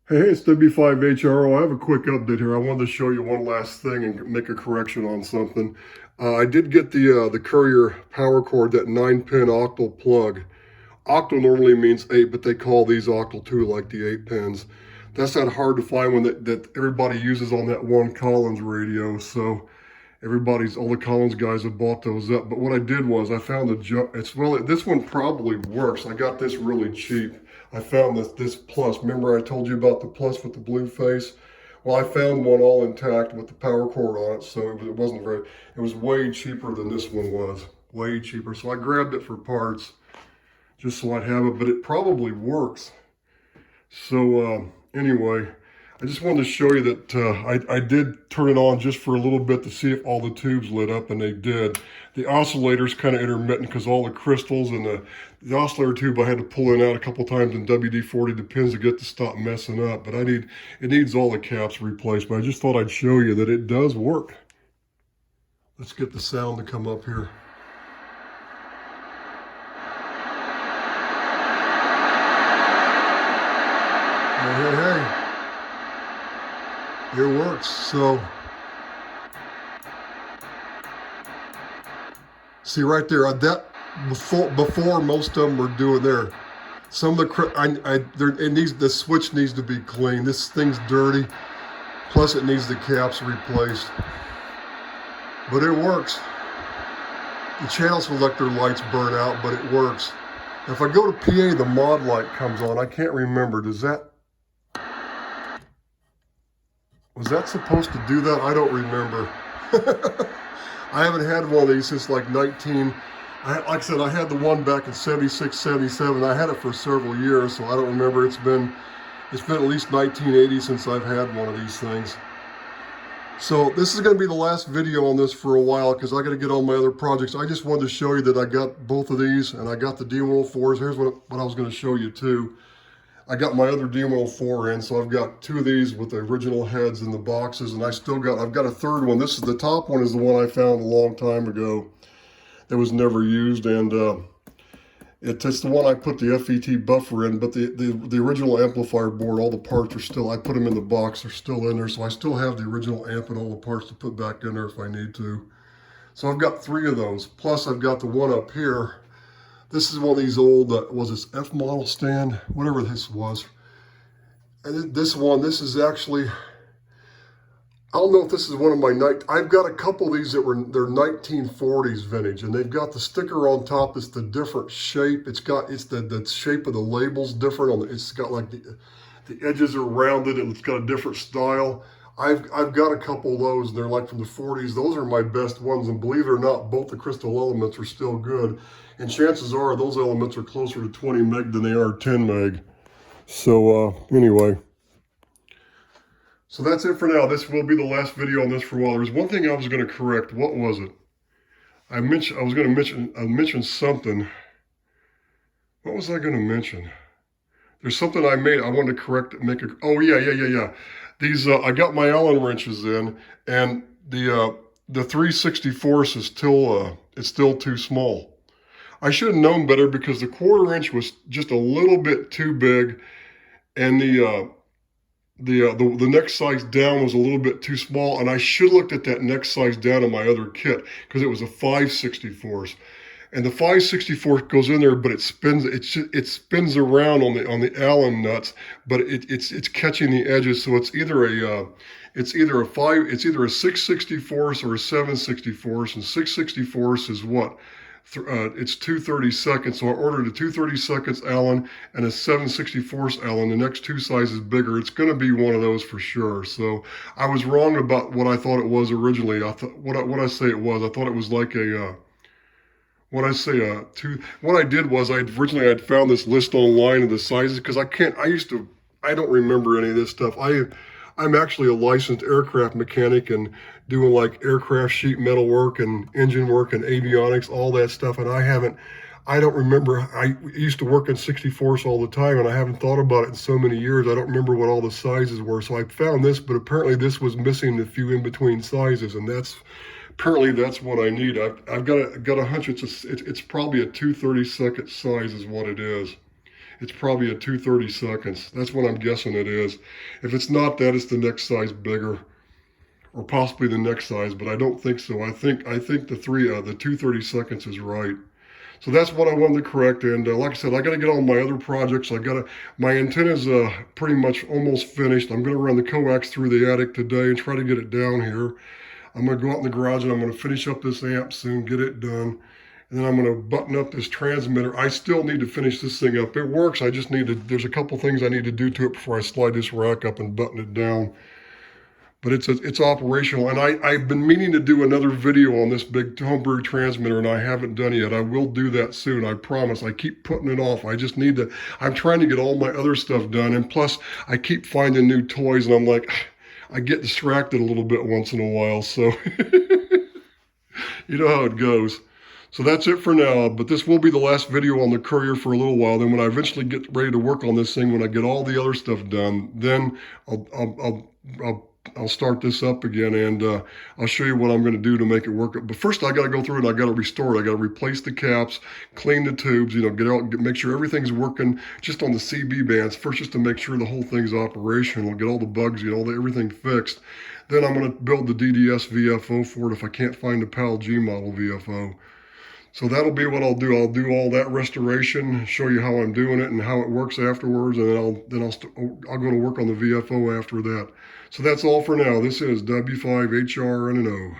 Hey, it's W5HRO. I have a quick update here. I wanted to show you one last thing and make a correction on something. I did get the Courier power cord, that 9-pin octal plug. Octal normally means 8, but they call these octal too, like the 8 pins. That's not hard to find one that everybody uses on that one Collins radio. So all the Collins guys have bought those up. But what I did was I found this one probably works. I got this really cheap. I found this plus. Remember I told you about the plus with the blue face? Well, I found one all intact with the power cord on it, so it was way cheaper than this one was. Way cheaper. So I grabbed it for parts just so I'd have it, but it probably works. So anyway, I just wanted to show you that I did turn it on just for a little bit to see if all the tubes lit up, and they did. The oscillator's kind of intermittent because all the crystals and the oscillator tube I had to pull in out a couple times in WD-40 the pins to get to stop messing up. But it needs all the caps replaced. But I just thought I'd show you that it does work. Let's get the sound to come up here. Hey. It works. So see right there, that before most of them were doing there. Some of the switch needs to be clean. This thing's dirty. Plus it needs the caps replaced. But it works. The channel selector lights burn out, but it works. If I go to PA, the mod light comes on. I can't remember. Was that supposed to do that? I don't remember. I haven't had one of these since like like I said, I had the one back in 76, 77. I had it for several years, so I don't remember. It's been at least 1980 since I've had one of these things. So this is going to be the last video on this for a while because I got to get on my other projects. I just wanted to show you that I got both of these and I got the D104s. Here's what I was going to show you too. I got my other D104 in, so I've got two of these with the original heads in the boxes, and I've got a third one. The top one is the one I found a long time ago that was never used, and it's the one I put the FET buffer in, but the original amplifier board, all the parts are still, I put them in the box, they're still in there, so I still have the original amp and all the parts to put back in there if I need to. So I've got 3 of those, plus I've got the one up here. This is one of these old, was this F model stand? Whatever this was. And this is actually, I don't know if this is one of my I've got a couple of these they're 1940s vintage, and they've got the sticker on top. It's the different shape. It's the shape of the labels different. It's got like the edges are rounded, and it's got a different style. I've got a couple of those, and they're like from the 40s. Those are my best ones, and believe it or not, both the crystal elements are still good. And chances are those elements are closer to 20 meg than they are 10 meg. So anyway. So that's it for now. This will be the last video on this for a while. There's one thing I was going to correct. What was it? I was going to mention something. What was I going to mention? There's something I wanted to correct, oh yeah. These, I got my Allen wrenches in, and the 3/64 is it's still too small. I should have known better because the 1/4 inch was just a little bit too big, and the next size down was a little bit too small, and I should have looked at that next size down in my other kit because it was a 5/64. And the 5/64 goes in there, but it spins around on the Allen nuts, but it's catching the edges. So it's either a 6/64 or a 7/64, and 6/64 is what? It's 2/32. So I ordered a 2/32 Allen and a 7/64 Allen. The next two sizes bigger. It's going to be one of those for sure. So I was wrong about what I thought it was originally. I thought what I say it was. I thought it was like a what I did was originally I'd found this list online of the sizes because I don't remember any of this stuff. I'm actually a licensed aircraft mechanic and doing like aircraft sheet metal work and engine work and avionics, all that stuff. And I don't remember. I used to work in 64s all the time, and I haven't thought about it in so many years. I don't remember what all the sizes were. So I found this, but apparently this was missing a few in between sizes, and apparently that's what I need. I've got a hunch it's probably a 2/32 size is what it is. it's probably at 2/32. That's what I'm guessing it is. If it's not that, it's the next size bigger, or possibly the next size, but I don't think so. I think the 2/32 is right. So that's what I wanted to correct. And like I said, I got to get on my other projects. My antenna's pretty much almost finished. I'm going to run the coax through the attic today and try to get it down here. I'm going to go out in the garage and I'm going to finish up this amp soon, get it done. And then I'm going to button up this transmitter. I still need to finish this thing up. It works. I just need to, there's a couple things I need to do to it before I slide this rack up and button it down. But it's operational, and I've been meaning to do another video on this big homebrew transmitter, and I haven't done it yet. I will do that soon, I promise. I keep putting it off. I just need to, I'm trying to get all my other stuff done, and plus I keep finding new toys, and I'm like, I get distracted a little bit once in a while, so you know how it goes. So that's it for now, but this will be the last video on the Courier for a little while. Then when I eventually get ready to work on this thing, when I get all the other stuff done, then I'll start this up again, and I'll show you what I'm going to do to make it work. But first, I got to go through it. I got to restore it. I got to replace the caps, clean the tubes, you know, make sure everything's working just on the CB bands first, just to make sure the whole thing's operational. Get all the bugs, you know, everything fixed. Then I'm going to build the DDS VFO for it if I can't find the PAL G model VFO. So that'll be what I'll do. I'll do all that restoration, show you how I'm doing it and how it works afterwards, and I'll go to work on the VFO after that. So that's all for now. This is W5HR and an O.